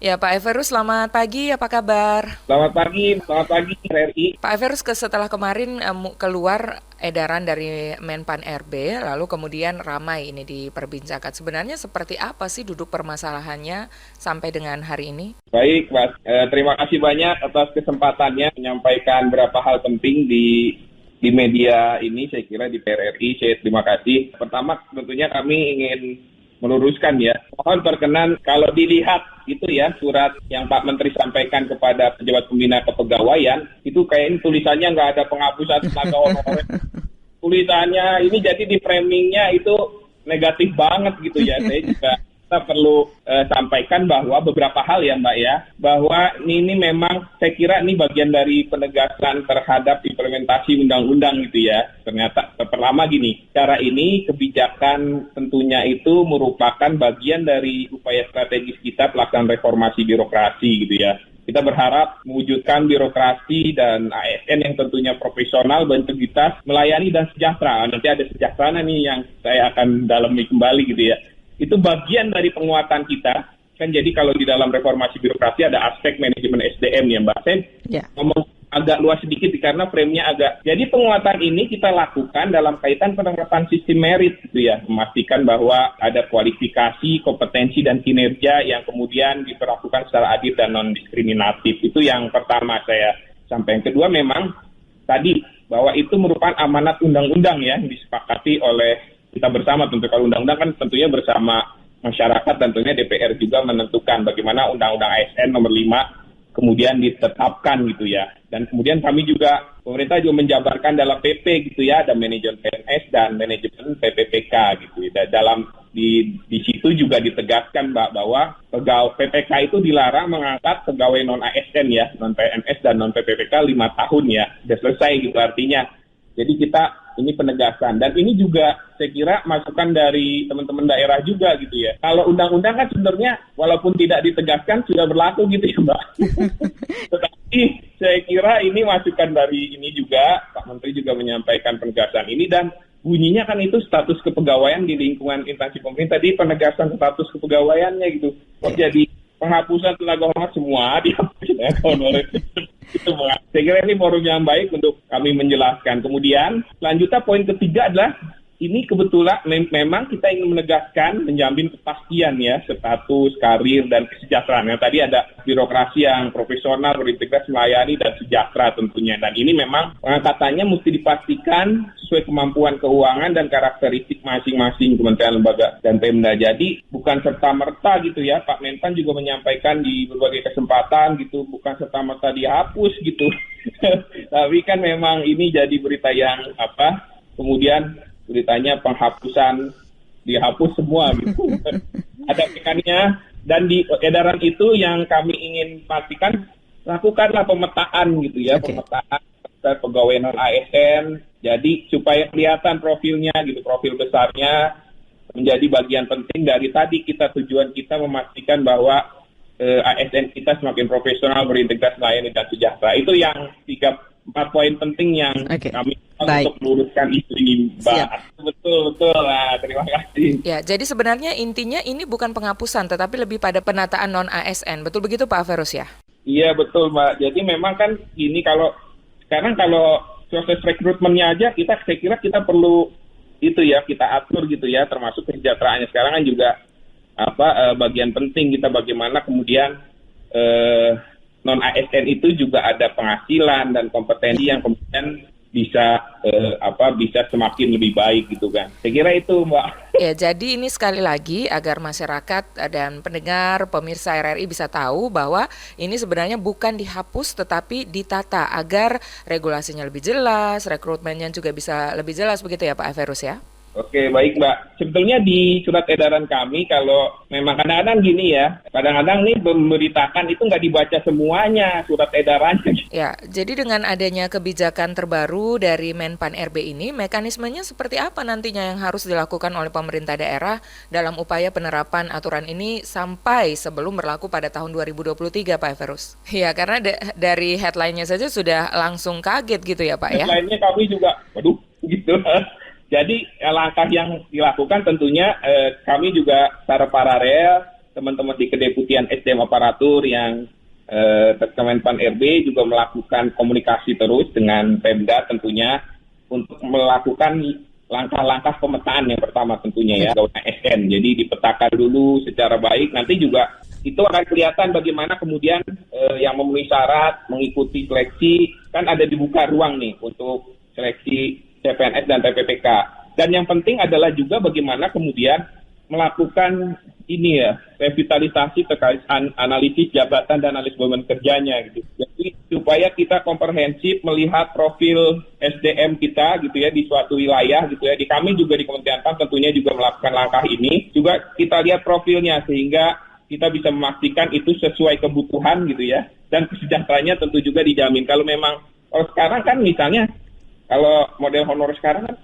Ya, Pak Everus, selamat pagi. Apa kabar? Selamat pagi RRI. Pak Everus, setelah kemarin keluar edaran dari Menpan RB, lalu kemudian ramai ini diperbincangkan. Sebenarnya seperti apa sih duduk permasalahannya sampai dengan hari ini? Baik, Mas. Terima kasih banyak atas kesempatannya menyampaikan beberapa hal penting di media ini. Saya kira di PRRI. Saya terima kasih. Pertama, tentunya kami ingin meluruskan ya. Mohon perkenan kalau dilihat itu ya surat yang Pak Menteri sampaikan kepada pejabat pembina kepegawaian itu kayaknya tulisannya nggak ada penghapusan tenaga honorer. Tulisannya ini jadi di framingnya itu negatif banget gitu ya. Saya juga kita perlu sampaikan bahwa beberapa hal ya Mbak ya, bahwa ini memang saya kira ini bagian dari penegasan terhadap implementasi undang-undang gitu ya. Ternyata pertama gini, cara ini kebijakan tentunya itu merupakan bagian dari upaya strategis kita pelaksanaan reformasi birokrasi gitu ya. Kita berharap mewujudkan birokrasi dan ASN yang tentunya profesional, berintegritas, melayani dan sejahtera. Nanti ada sejahtera nih yang saya akan dalami kembali gitu ya. Itu bagian dari penguatan kita. Kan jadi kalau di dalam reformasi birokrasi ada aspek manajemen SDM ya Mbak. Saya ngomong agak luas sedikit karena frame-nya agak. Jadi penguatan ini kita lakukan dalam kaitan penerapan sistem merit gitu ya. Memastikan bahwa ada kualifikasi, kompetensi dan kinerja yang kemudian diperlakukan secara adil dan non-diskriminatif. Itu yang pertama saya sampaikan. Yang kedua memang tadi bahwa itu merupakan amanat undang-undang ya yang disepakati oleh kita bersama. Tentu kalau undang-undang kan tentunya bersama masyarakat, tentunya DPR juga menentukan bagaimana undang-undang ASN nomor 5 kemudian ditetapkan gitu ya. Dan kemudian kami juga, pemerintah juga menjabarkan dalam PP gitu ya, ada manajemen PNS dan manajemen PPPK gitu ya. Dalam di situ juga ditegaskan bahwa pegawai PPK itu dilarang mengangkat pegawai non ASN ya, non PNS dan non PPPK 5 tahun ya. Sudah selesai gitu artinya. Jadi kita ini penegasan dan ini juga saya kira masukan dari teman-teman daerah juga gitu ya. Kalau undang-undang kan sebenarnya walaupun tidak ditegaskan sudah berlaku gitu ya Mbak. Tetapi saya kira ini masukan dari ini juga Pak Menteri juga menyampaikan penegasan ini dan bunyinya kan itu status kepegawaian di lingkungan instansi pemerintah di penegasan status kepegawaiannya gitu. Kok jadi penghapusan tenaga honorer semua dihapus tenaga honorer itu saya kira ini forum yang baik untuk kami menjelaskan. Kemudian selanjutnya poin ketiga adalah ini kebetulan memang kita ingin menegaskan menjamin kepastian ya status karir dan kesejahteraan. Yang tadi ada birokrasi yang profesional, berintegritas, melayani dan sejahtera tentunya. Dan ini memang pengangkatannya mesti dipastikan sesuai kemampuan keuangan dan karakteristik masing-masing kementerian lembaga dan Pemda. Jadi bukan serta-merta gitu ya. Pak Menpan juga menyampaikan di berbagai kesempatan gitu, bukan serta-merta dihapus gitu. Tapi kan memang ini jadi berita yang kemudian beritanya penghapusan, dihapus semua gitu. Ada mekanismenya dan di edaran itu yang kami ingin pastikan lakukanlah pemetaan gitu ya, pemetaan pegawai non ASN. Jadi supaya kelihatan profilnya gitu, profil besarnya menjadi bagian penting dari tadi tujuan kita memastikan bahwa ASN kita semakin profesional, berintegritas, melayani dan sejahtera. Itu yang 4 poin penting yang kami untuk meluruskan isu ini, Mbak. Betul. Nah, terima kasih. Ya, jadi sebenarnya intinya ini bukan penghapusan, tetapi lebih pada penataan non-ASN. Betul begitu, Pak Ferus ya? Iya, betul, Mbak. Jadi memang kan ini kalau proses rekrutmennya aja saya kira kita perlu itu ya, kita atur gitu ya, termasuk kesejahteraannya. Sekarang kan juga bagian penting kita bagaimana kemudian non ASN itu juga ada penghasilan dan kompetensi yang kemudian bisa bisa semakin lebih baik gitu kan. Saya kira itu Mbak. Ya, jadi ini sekali lagi agar masyarakat dan pendengar pemirsa RRI bisa tahu bahwa ini sebenarnya bukan dihapus tetapi ditata agar regulasinya lebih jelas, rekrutmennya juga bisa lebih jelas begitu ya Pak Everus ya? Oke, baik Mbak. Sebetulnya di surat edaran kami kalau memang kadang-kadang gini ya, kadang-kadang nih memberitakan itu nggak dibaca semuanya surat edarannya. Ya, jadi dengan adanya kebijakan terbaru dari Menpan RB ini, mekanismenya seperti apa nantinya yang harus dilakukan oleh pemerintah daerah dalam upaya penerapan aturan ini sampai sebelum berlaku pada tahun 2023 Pak Everus? Ya, karena dari headline-nya saja sudah langsung kaget gitu ya Pak ya? Headline-nya kami juga, waduh gitu. Jadi langkah yang dilakukan tentunya kami juga secara paralel teman-teman di Kedeputian SDM Aparatur yang Kemenpan RB juga melakukan komunikasi terus dengan Pemda tentunya untuk melakukan langkah-langkah pemetaan yang pertama tentunya ya, ASN. Jadi dipetakan dulu secara baik, nanti juga itu akan kelihatan bagaimana kemudian yang memenuhi syarat, mengikuti seleksi, kan ada dibuka ruang nih untuk seleksi CPNS dan TPPK. Dan yang penting adalah juga bagaimana kemudian melakukan ini ya, revitalisasi terkait analisis jabatan dan analisis beban kerjanya gitu. Jadi supaya kita komprehensif melihat profil SDM kita gitu ya di suatu wilayah gitu ya. Di kami juga di Kementerian PAN tentunya juga melakukan langkah ini. Juga kita lihat profilnya sehingga kita bisa memastikan itu sesuai kebutuhan gitu ya. Dan kesejahteraannya tentu juga dijamin. Kalau memang kalau sekarang kan misalnya kalau model honor sekarang kan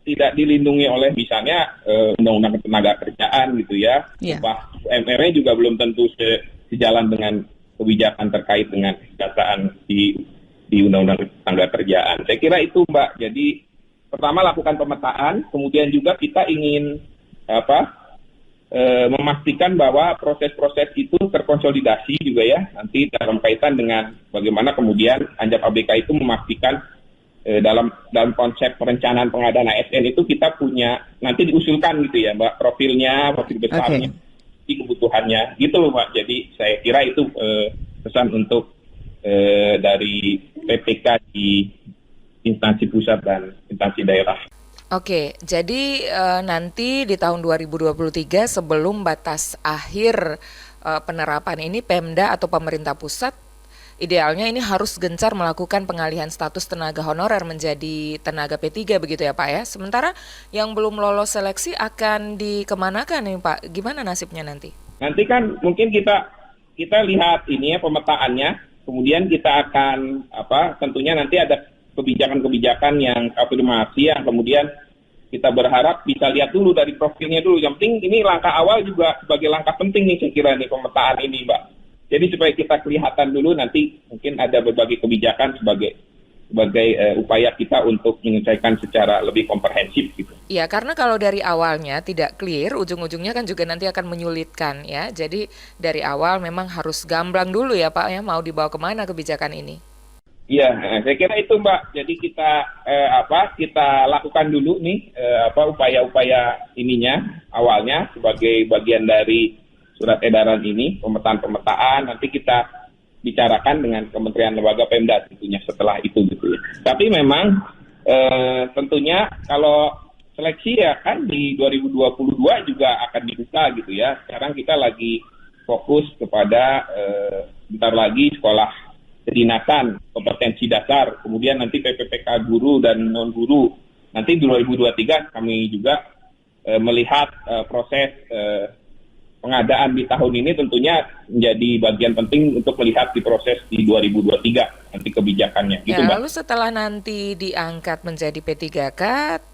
tidak dilindungi oleh misalnya undang-undang ketenaga kerjaan gitu ya. UMR-nya juga belum tentu sejalan dengan kebijakan terkait dengan kesejahteraan di undang-undang ketenaga kerjaan. Saya kira itu Mbak. Jadi pertama lakukan pemetaan, kemudian juga kita ingin memastikan bahwa proses-proses itu terkonsolidasi juga ya. Nanti dalam kaitan dengan bagaimana kemudian Anjap ABK itu memastikan dalam konsep perencanaan pengadaan ASN itu kita punya nanti diusulkan gitu ya Mbak profilnya, profil besarnya, kebutuhannya gitu loh Mbak. Jadi saya kira itu pesan untuk dari PPK di instansi pusat dan instansi daerah. Oke, jadi nanti di tahun 2023 sebelum batas akhir penerapan ini Pemda atau pemerintah pusat idealnya ini harus gencar melakukan pengalihan status tenaga honorer menjadi tenaga P3 begitu ya Pak ya. Sementara yang belum lolos seleksi akan dikemanakan nih Pak? Gimana nasibnya nanti? Nanti kan mungkin kita lihat ini ya pemetaannya. Kemudian kita akan tentunya nanti ada kebijakan-kebijakan yang afirmasi yang kemudian kita berharap bisa lihat dulu dari profilnya dulu. Yang penting ini langkah awal juga sebagai langkah penting nih saya kira nih pemetaan ini Mbak. Jadi supaya kita kelihatan dulu nanti mungkin ada berbagai kebijakan sebagai upaya kita untuk menyelesaikan secara lebih komprehensif gitu. Iya, karena kalau dari awalnya tidak clear, ujung-ujungnya kan juga nanti akan menyulitkan ya. Jadi dari awal memang harus gamblang dulu ya Pak ya, mau dibawa kemana kebijakan ini. Iya, saya kira itu Mbak. Jadi kita lakukan dulu nih upaya-upaya ininya awalnya sebagai bagian dari surat edaran ini, pemetaan, nanti kita bicarakan dengan Kementerian Lembaga Pemda tentunya setelah itu gitu ya. Tapi memang tentunya kalau seleksi ya kan di 2022 juga akan dibuka gitu ya. Sekarang kita lagi fokus kepada bentar lagi sekolah kedinasan, kompetensi dasar, kemudian nanti PPPK guru dan non-guru. Nanti di 2023 kami juga melihat proses pengadaan di tahun ini tentunya menjadi bagian penting untuk melihat di proses di 2023 nanti kebijakannya. Gitu, Lalu setelah nanti diangkat menjadi P3K,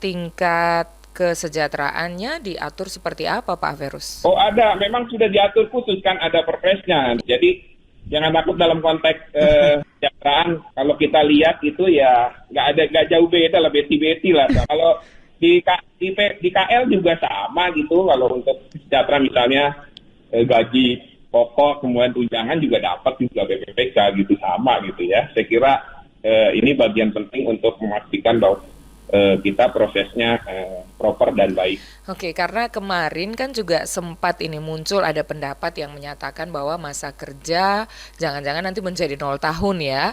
tingkat kesejahteraannya diatur seperti apa Pak Verus? Oh ada, memang sudah diatur khusus kan ada perpresnya. Jadi jangan takut dalam konteks kesejahteraan. Kalau kita lihat itu ya nggak jauh beda lah, beti-beti lah. Kalau di KL juga sama gitu, kalau untuk kesejahteraan misalnya gaji pokok kemudian tunjangan juga dapat juga BPPK gitu sama gitu ya. Saya kira ini bagian penting untuk memastikan bahwa kita prosesnya proper dan baik. Oke, karena kemarin kan juga sempat ini muncul ada pendapat yang menyatakan bahwa masa kerja jangan-jangan nanti menjadi 0 tahun ya,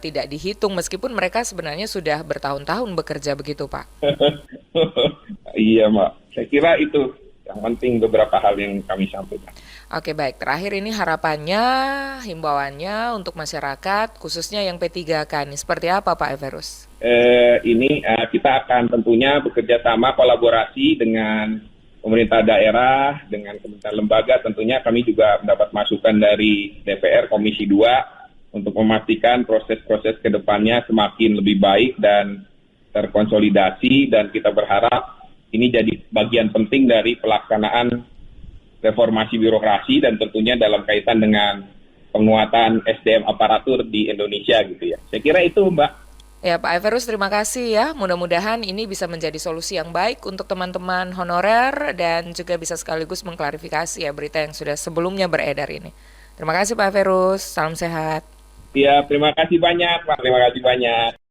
tidak dihitung meskipun mereka sebenarnya sudah bertahun-tahun bekerja begitu Pak. Iya Mbak, saya kira itu yang penting beberapa hal yang kami sampaikan. Oke baik, terakhir ini harapannya, himbauannya untuk masyarakat khususnya yang P3K ini seperti apa Pak Everus? Kita akan tentunya bekerja sama kolaborasi dengan pemerintah daerah, dengan kementerian lembaga. Tentunya kami juga mendapat masukan dari DPR Komisi 2 untuk memastikan proses-proses ke depannya semakin lebih baik dan terkonsolidasi, dan kita berharap ini jadi bagian penting dari pelaksanaan reformasi birokrasi dan tentunya dalam kaitan dengan penguatan SDM aparatur di Indonesia gitu ya. Saya kira itu Mbak. Ya, Pak Everus, terima kasih ya. Mudah-mudahan ini bisa menjadi solusi yang baik untuk teman-teman honorer dan juga bisa sekaligus mengklarifikasi ya berita yang sudah sebelumnya beredar ini. Terima kasih Pak Everus, salam sehat. Ya, terima kasih banyak, Pak. Terima kasih banyak.